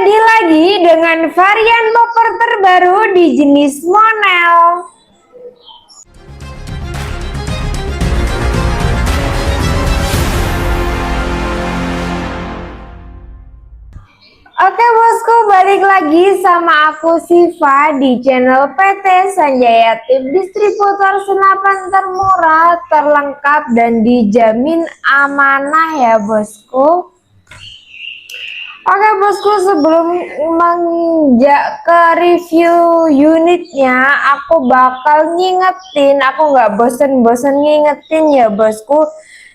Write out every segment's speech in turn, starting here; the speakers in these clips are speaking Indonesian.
Ready lagi dengan varian popper terbaru di jenis Monel. Oke bosku, balik lagi sama aku Siva di channel PT Sanjaya Tip, distributor senapan termurah, terlengkap dan dijamin amanah ya bosku. Oke bosku, sebelum menginjak ke review unitnya, aku bakal ngingetin, aku nggak bosen-bosen ngingetin ya bosku.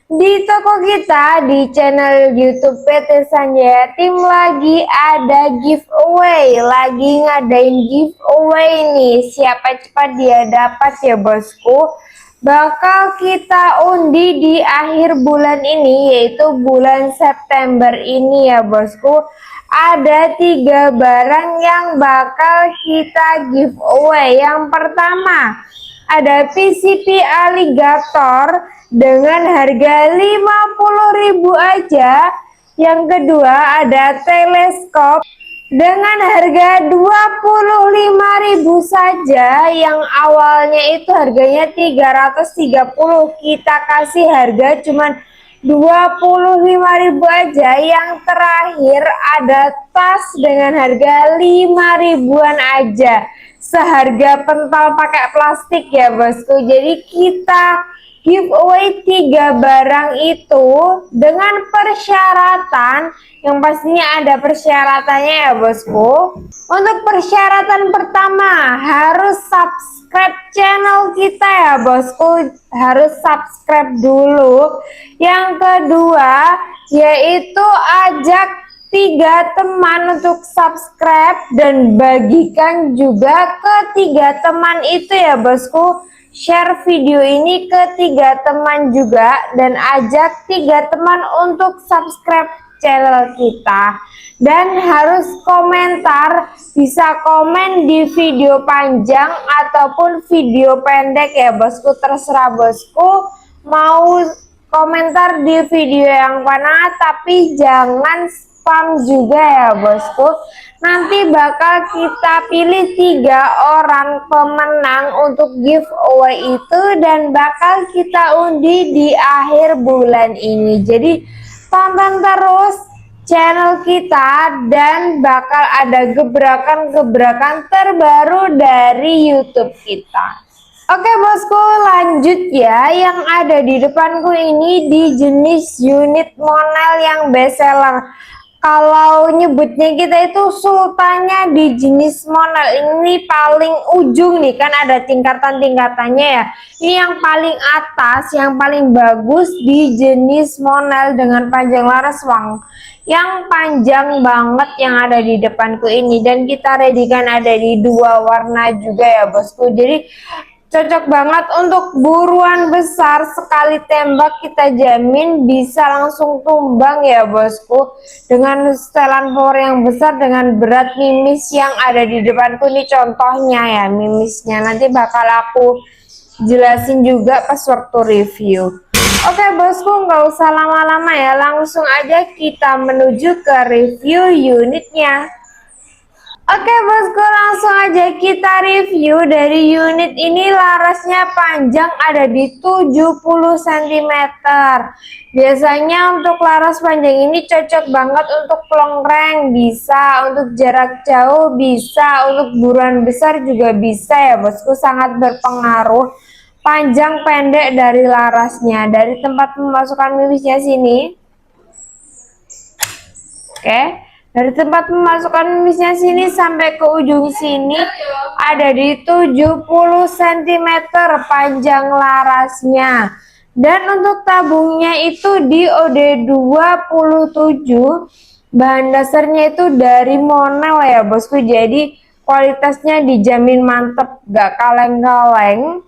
Di toko kita, di channel YouTube PT Sanjaya Tim lagi ada giveaway, lagi ngadain giveaway nih. Siapa cepat dia dapat ya bosku. Bakal kita undi di akhir bulan ini, yaitu bulan September ini ya bosku. Ada 3 barang yang bakal kita giveaway. Yang pertama ada PCP Alligator dengan harga 50.000 aja. Yang kedua ada teleskop dengan harga 25.000 saja. Yang awalnya itu harganya 330, kita kasih harga cuman 25.000 aja. Yang terakhir ada tas dengan harga 5.000-an aja, seharga pental pakai plastik ya bosku. Jadi kita giveaway 3 barang itu dengan persyaratan, yang pastinya ada persyaratannya ya bosku. Untuk persyaratan pertama harus subscribe channel kita ya bosku, harus subscribe dulu. Yang kedua yaitu ajak 3 teman untuk subscribe dan bagikan juga ke 3 teman itu ya bosku. Share video ini ke 3 teman juga dan ajak 3 teman untuk subscribe channel kita. Dan harus komentar, bisa komen di video panjang ataupun video pendek ya bosku, terserah bosku mau komentar di video yang mana, tapi jangan spam juga ya bosku. Nanti bakal kita pilih 3 orang pemenang untuk giveaway itu dan bakal kita undi di akhir bulan ini. Jadi tonton terus channel kita dan bakal ada gebrakan-gebrakan terbaru dari YouTube kita. Oke bosku, lanjut ya. Yang ada di depanku ini di jenis unit Monel yang best seller. Kalau nyebutnya kita itu sultannya di jenis Monel. Ini paling ujung nih, kan ada tingkatan-tingkatannya ya. Ini yang paling atas, yang paling bagus di jenis Monel dengan panjang laras wang yang panjang banget yang ada di depanku ini. Dan kita readykan ada di 2 warna juga ya bosku. Jadi cocok banget untuk buruan besar, sekali tembak kita jamin bisa langsung tumbang ya bosku. Dengan setelan power yang besar dengan berat mimis yang ada di depanku ini contohnya ya mimisnya. Nanti bakal aku jelasin juga pas waktu review. Oke bosku, nggak usah lama-lama ya, langsung aja kita menuju ke review unitnya. Oke bosku, langsung aja kita review. Dari unit ini larasnya panjang ada di 70 cm. Biasanya untuk laras panjang ini cocok banget untuk long range, bisa untuk jarak jauh, bisa untuk buruan besar juga bisa ya bosku. Sangat berpengaruh panjang pendek dari larasnya. Dari tempat memasukkan mimisnya sini, oke, dari tempat memasukkan mimisnya sini sampai ke ujung sini ada di 70 cm panjang larasnya. Dan untuk tabungnya itu di OD27. Bahan dasarnya itu dari Monel ya bosku. Jadi kualitasnya dijamin mantep, gak kaleng-kaleng.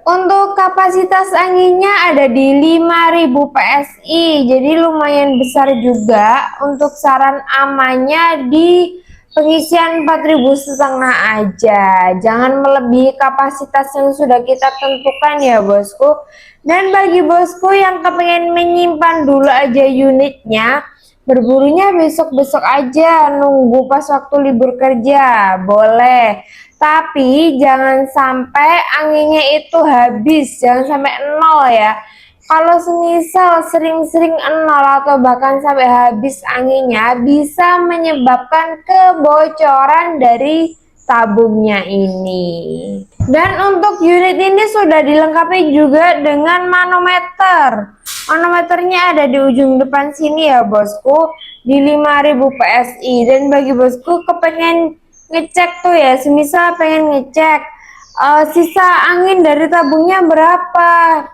Untuk kapasitas anginnya ada di 5.000 PSI, jadi lumayan besar juga. Untuk saran amannya di pengisian 4.500 aja, jangan melebihi kapasitas yang sudah kita tentukan ya bosku. Dan bagi bosku yang kepengen menyimpan dulu aja unitnya, Berburunya besok-besok aja, nunggu pas waktu libur kerja, boleh. Tapi jangan sampai anginnya itu habis, jangan sampai nol ya. Kalau semisal sering-sering nol atau bahkan sampai habis anginnya, bisa menyebabkan kebocoran dari tabungnya ini. Dan untuk unit ini sudah dilengkapi juga dengan manometer. Manometernya ada di ujung depan sini ya bosku, di 5000 PSI. Dan bagi bosku kepengen ngecek tuh ya, semisal pengen ngecek sisa angin dari tabungnya berapa,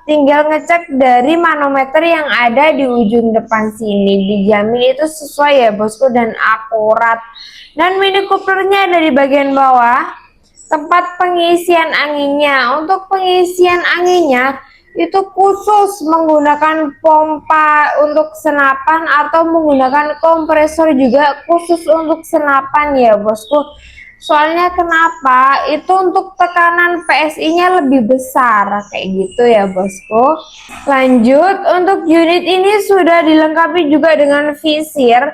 tinggal ngecek dari manometer yang ada di ujung depan sini. Dijamin itu sesuai ya bosku dan akurat. Dan mini couplernya ada di bagian bawah tempat pengisian anginnya. Untuk pengisian anginnya itu khusus menggunakan pompa untuk senapan atau menggunakan kompresor juga khusus untuk senapan ya bosku. Soalnya kenapa? Itu untuk tekanan PSI-nya lebih besar kayak gitu ya bosku. Lanjut, untuk unit ini sudah dilengkapi juga dengan visir.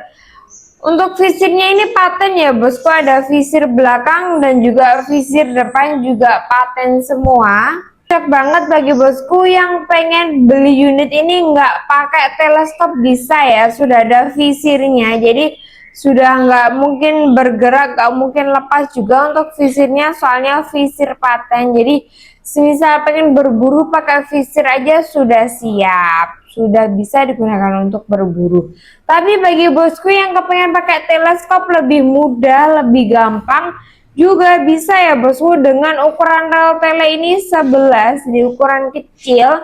Untuk visirnya ini paten ya bosku, ada visir belakang dan juga visir depan juga paten semua. Cocok banget bagi bosku yang pengen beli unit ini nggak pakai teleskop, bisa ya, sudah ada visirnya, jadi sudah nggak mungkin bergerak, nggak mungkin lepas juga untuk visirnya, soalnya visir paten. Jadi semisal pengen berburu pakai visir aja sudah siap, sudah bisa digunakan untuk berburu. Tapi bagi bosku yang kepengen pakai teleskop lebih mudah, lebih gampang, juga bisa ya bosku dengan ukuran rel tele ini 11 di ukuran kecil.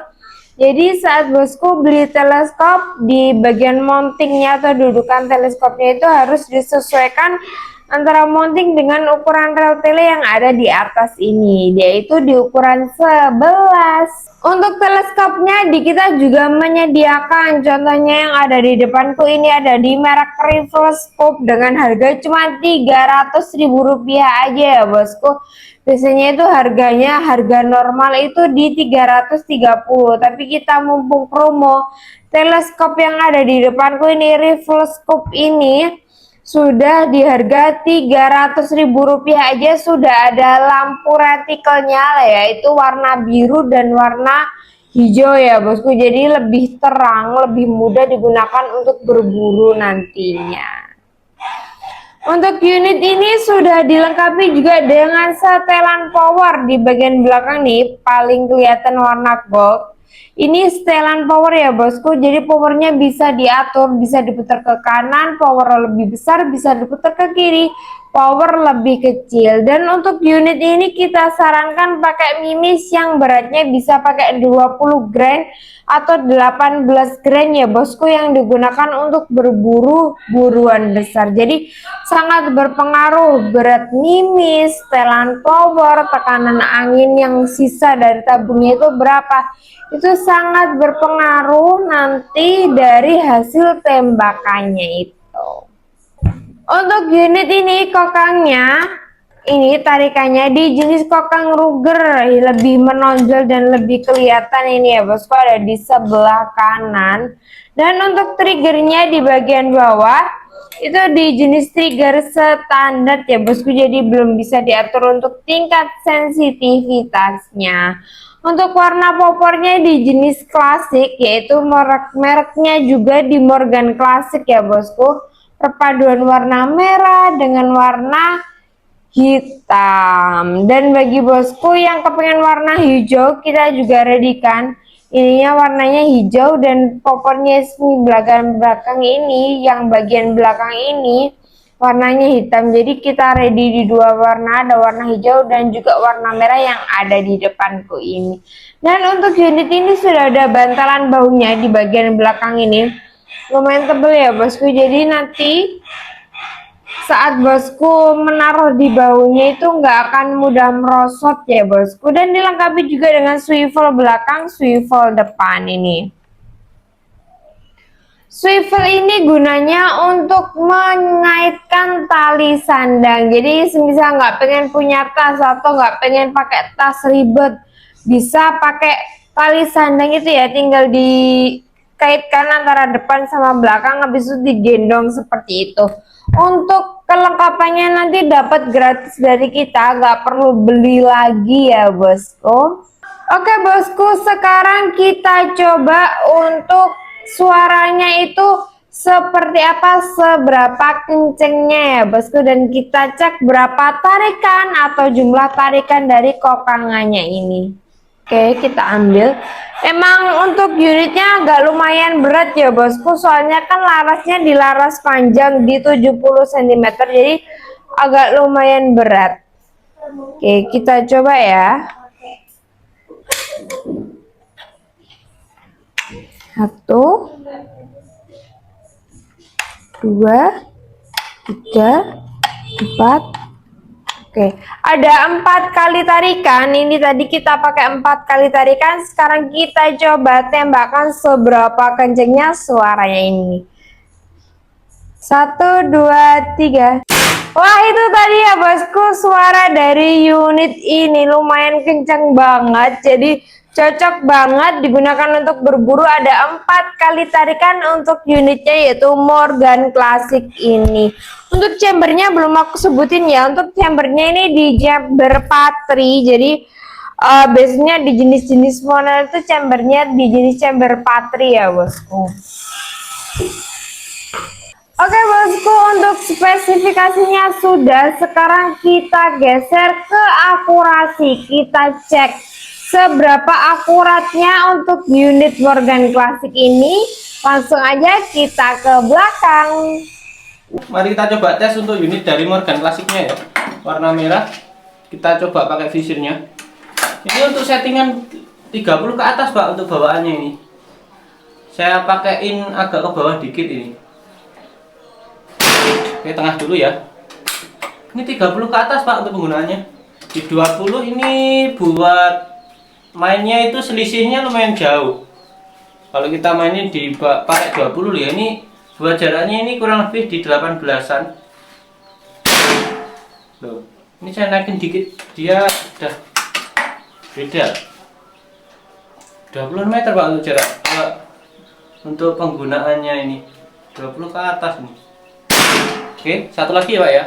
Jadi saat bosku beli teleskop, di bagian mountingnya atau dudukan teleskopnya itu harus disesuaikan antara mounting dengan ukuran rel tele yang ada di atas ini, yaitu di ukuran 11. Untuk teleskopnya di kita juga menyediakan, contohnya yang ada di depanku ini ada di merek Rivalscope dengan harga cuma Rp300.000 aja ya bosku. Biasanya itu harga normal itu di 330, tapi kita mumpung promo teleskop yang ada di depanku ini, Rivalscope ini sudah di harga Rp300.000 aja, sudah ada lampu retikelnya yaitu warna biru dan warna hijau ya bosku, jadi lebih terang, lebih mudah digunakan untuk berburu nantinya. Untuk unit ini sudah dilengkapi juga dengan setelan power di bagian belakang nih, paling kelihatan warna gold. Ini setelan power ya bosku, jadi powernya bisa diatur, bisa diputar ke kanan, power lebih besar, bisa diputar ke kiri, power lebih kecil. Dan untuk unit ini kita sarankan pakai mimis yang beratnya bisa pakai 20 gram atau 18 gram ya bosku, yang digunakan untuk berburu buruan besar. Jadi sangat berpengaruh berat mimis, setelan power, tekanan angin yang sisa dari tabungnya itu berapa. Itu sangat berpengaruh nanti dari hasil tembakannya itu. Untuk unit ini kokangnya, ini tarikannya di jenis kokang Ruger, lebih menonjol dan lebih kelihatan ini ya bosku, ada di sebelah kanan. Dan untuk triggernya di bagian bawah itu di jenis trigger standar ya bosku, jadi belum bisa diatur untuk tingkat sensitivitasnya. Untuk warna popornya di jenis klasik, yaitu mereknya juga di Morgan Classic ya bosku, perpaduan warna merah dengan warna hitam. Dan bagi bosku yang kepengen warna hijau, kita juga ready kan, ininya warnanya hijau dan popornya belakang ini, yang bagian belakang ini warnanya hitam. Jadi kita ready di dua warna, ada warna hijau dan juga warna merah yang ada di depanku ini. Dan untuk unit ini sudah ada bantalan baunya di bagian belakang ini, lumayan tebel ya bosku, jadi nanti saat bosku menaruh di baunya itu nggak akan mudah merosot ya bosku. Dan dilengkapi juga dengan swivel belakang, swivel depan ini. Swivel ini gunanya untuk mengaitkan tali sandang. Jadi semisal nggak pengen punya tas atau nggak pengen pakai tas ribet, bisa pakai tali sandang itu ya, tinggal di kaitkan antara depan sama belakang, habis itu digendong seperti itu. Untuk kelengkapannya nanti dapat gratis dari kita, nggak perlu beli lagi ya bosku. Oke bosku, sekarang kita coba untuk suaranya itu seperti apa, seberapa kencengnya ya bosku, dan kita cek berapa tarikan atau jumlah tarikan dari kokangannya ini. Oke, kita ambil. Emang untuk unitnya agak lumayan berat ya bosku, soalnya kan larasnya di laras panjang di 70 cm, jadi agak lumayan berat. Oke, kita coba ya. 1, 2, 3, 4. Oke, ada 4 kali tarikan. Ini tadi kita pakai 4 kali tarikan. Sekarang kita coba tembakkan seberapa kencengnya suaranya ini. 1, 2, 3. Wah, itu tadi ya bosku, suara dari unit ini lumayan kenceng banget. Jadi cocok banget digunakan untuk berburu. Ada 4 kali tarikan untuk unitnya, yaitu Morgan Classic ini. Untuk chambernya belum aku sebutin ya. Untuk chambernya ini di chamber patri. Jadi biasanya di jenis-jenis model itu chambernya di jenis chamber patri ya bosku. Oke bosku, untuk spesifikasinya sudah. Sekarang kita geser ke akurasi. Kita cek seberapa akuratnya untuk unit Morgan Classic ini. Langsung aja kita ke belakang. Mari kita coba tes untuk unit dari Morgan Classic-nya ya. Warna merah. Kita coba pakai visirnya. Ini untuk settingan 30 ke atas Pak, untuk bawaannya ini. Saya pakaiin agak ke bawah dikit ini. Oke, tengah dulu ya. Ini 30 ke atas Pak untuk penggunaannya. Di 20 ini buat mainnya itu selisihnya lumayan jauh. Kalau kita mainin di pakai 20 ya, ini buat jaraknya ini kurang lebih di 18-an. Loh, ini saya naikin dikit, dia udah beda. 20 meter Pak untuk jarak. Untuk penggunaannya ini 20 ke atas nih. Oke, satu lagi ya Pak ya.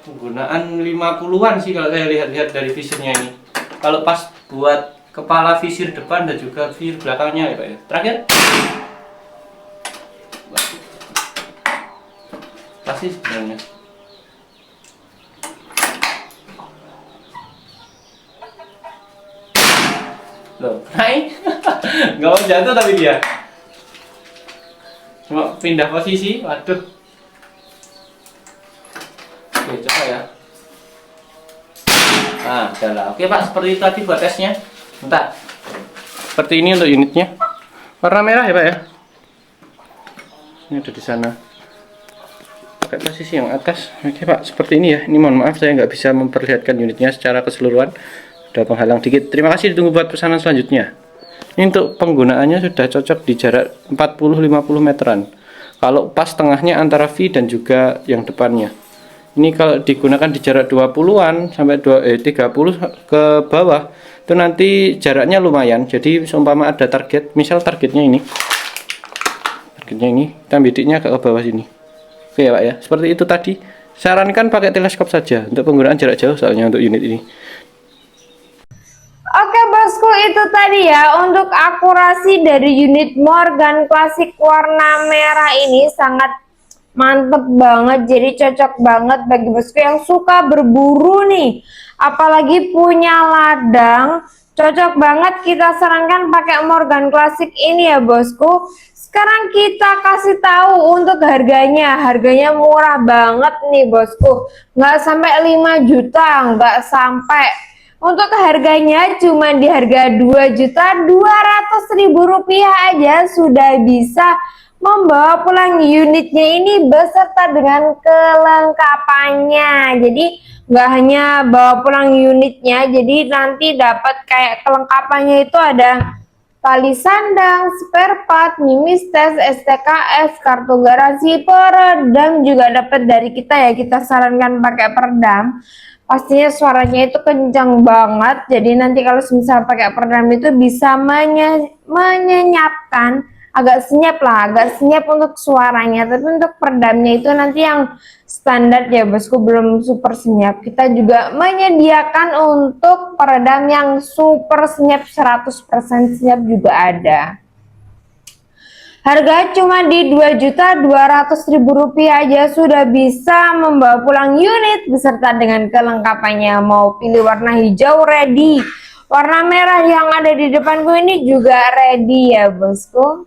Penggunaan 50-an sih kalau saya lihat-lihat dari visirnya ini. Kalau pas buat kepala visir depan dan juga visir belakangnya ya Pak ya. Terakhir. Pasti sebenarnya. Loh, naik. Nggak mau jatuh tapi dia. Cuma pindah posisi, waduh. Oke, coba ya. Nah, udah lah. Oke Pak, seperti itu tadi buat tesnya. Bentar. Seperti ini untuk unitnya. Warna merah ya Pak ya. Ini ada di sana. Pakai posisi yang atas. Oke Pak, seperti ini ya. Ini mohon maaf saya nggak bisa memperlihatkan unitnya secara keseluruhan. Ada penghalang dikit. Terima kasih, ditunggu buat pesanan selanjutnya. Ini untuk penggunaannya sudah cocok di jarak 40-50 meteran. Kalau pas tengahnya antara V dan juga yang depannya. Ini kalau digunakan di jarak 20-an sampai 30 ke bawah, itu nanti jaraknya lumayan. Jadi seumpama ada target, misal targetnya ini. Targetnya ini, kita bidiknya agak ke bawah sini. Oke ya Pak ya, seperti itu tadi. Sarankan pakai teleskop saja untuk penggunaan jarak jauh soalnya untuk unit ini. Oke bosku, itu tadi ya untuk akurasi dari unit Morgan Classic warna merah ini. Sangat mantep banget, jadi cocok banget bagi bosku yang suka berburu nih, apalagi punya ladang. Cocok banget, kita sarankan pakai Morgan Classic ini ya bosku. Sekarang kita kasih tahu untuk harganya. Harganya murah banget nih bosku, nggak sampai 5 juta, nggak sampai. Untuk harganya cuma di harga 2.200.000 rupiah aja sudah bisa membawa pulang unitnya ini beserta dengan kelengkapannya. Jadi nggak hanya bawa pulang unitnya, jadi nanti dapat kayak kelengkapannya itu ada tali sandang, spare part, mimis tes, STKS, kartu garansi, peredam juga dapat dari kita ya. Kita sarankan pakai peredam. pastinya suaranya itu kencang banget. Jadi nanti kalau misal pakai peredam itu bisa menyenyapkan, agak senyap untuk suaranya. Tapi untuk peredamnya itu nanti yang standar ya bosku, belum super senyap. Kita juga menyediakan untuk peredam yang super senyap, 100% senyap juga ada. Harga cuma di Rp2.200.000 aja sudah bisa membawa pulang unit beserta dengan kelengkapannya. Mau pilih warna hijau ready, warna merah yang ada di depanku ini juga ready ya bosku.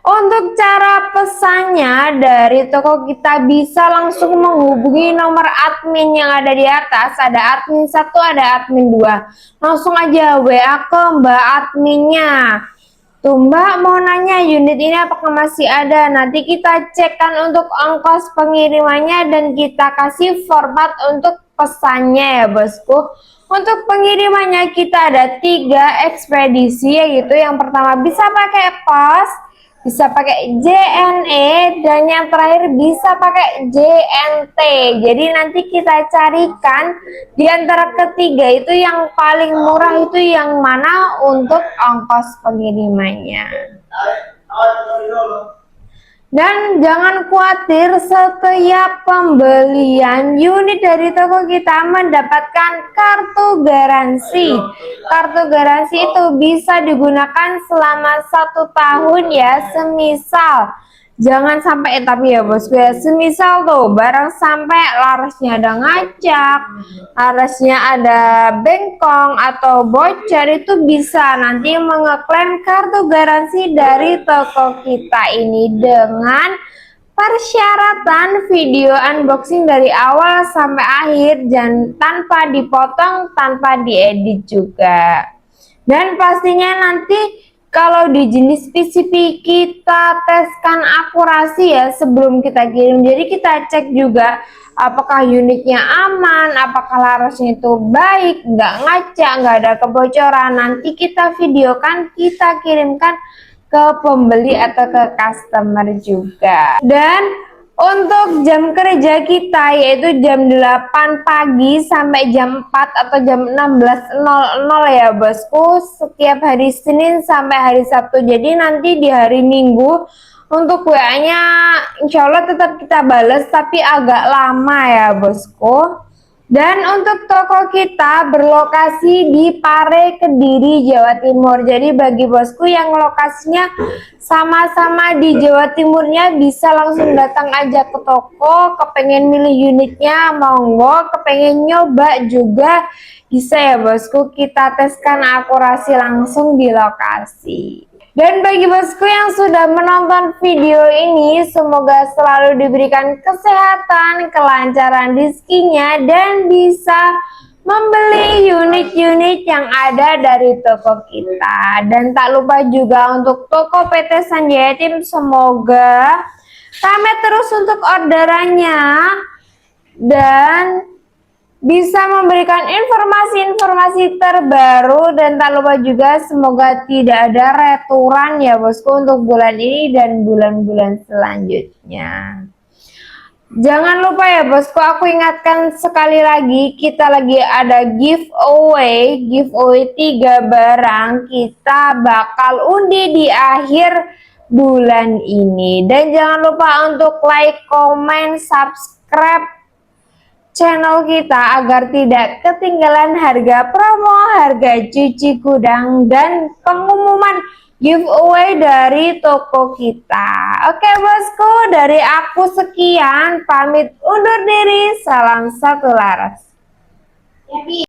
Untuk cara pesannya dari toko kita bisa langsung menghubungi nomor admin yang ada di atas. Ada admin 1, ada admin 2. Langsung aja WA ke mbak adminnya. Tuh Mbak mau nanya unit ini apakah masih ada, nanti kita cekkan untuk ongkos pengirimannya dan kita kasih format untuk pesannya ya bosku. Untuk pengirimannya kita ada 3 ekspedisi, yaitu yang pertama bisa pakai pos, bisa pakai JNE, dan yang terakhir bisa pakai JNT. Jadi nanti kita carikan di antara ketiga itu yang paling murah itu yang mana untuk ongkos pengirimannya. Dan jangan khawatir, setiap pembelian unit dari toko kita mendapatkan kartu garansi. Kartu garansi itu bisa digunakan selama 1 tahun ya. Semisal jangan sampai tapi ya bosku ya, semisal tuh barang sampai larasnya ada ngacak, larasnya ada bengkong atau bocor, itu bisa nanti mengeklaim kartu garansi dari toko kita ini dengan persyaratan video unboxing dari awal sampai akhir dan tanpa dipotong, tanpa diedit juga. Dan pastinya nanti kalau di jenis PCB kita teskan akurasi ya sebelum kita kirim. Jadi kita cek juga apakah unitnya aman, apakah larasnya itu baik, nggak ngacak, nggak ada kebocoran. Nanti kita videokan, kita kirimkan ke pembeli atau ke customer juga. Dan untuk jam kerja kita yaitu jam 8 pagi sampai jam 4 atau jam 16.00 ya bosku, setiap hari Senin sampai hari Sabtu. Jadi nanti di hari Minggu untuk WA-nya insya Allah tetap kita balas, tapi agak lama ya bosku. Dan untuk toko kita berlokasi di Pare, Kediri, Jawa Timur. Jadi bagi bosku yang lokasinya sama-sama di Jawa Timurnya bisa langsung datang aja ke toko. Kepengen milih unitnya monggo, kepengen nyoba juga bisa ya bosku. Kita teskan akurasi langsung di lokasi. Dan bagi bosku yang sudah menonton video ini, semoga selalu diberikan kesehatan, kelancaran rezekinya, dan bisa membeli unit-unit yang ada dari toko kita. Dan tak lupa juga untuk toko PT Sanjaya Tim, semoga rame terus untuk orderannya dan bisa memberikan informasi-informasi terbaru. Dan tak lupa juga semoga tidak ada returan ya bosku untuk bulan ini dan bulan-bulan selanjutnya. Jangan lupa ya bosku, aku ingatkan sekali lagi, kita lagi ada giveaway 3 barang kita bakal undi di akhir bulan ini. Dan jangan lupa untuk like, comment, subscribe channel kita agar tidak ketinggalan harga promo, harga cuci gudang, dan pengumuman giveaway dari toko kita. Oke bosku, dari aku sekian, pamit undur diri, salam satu laras.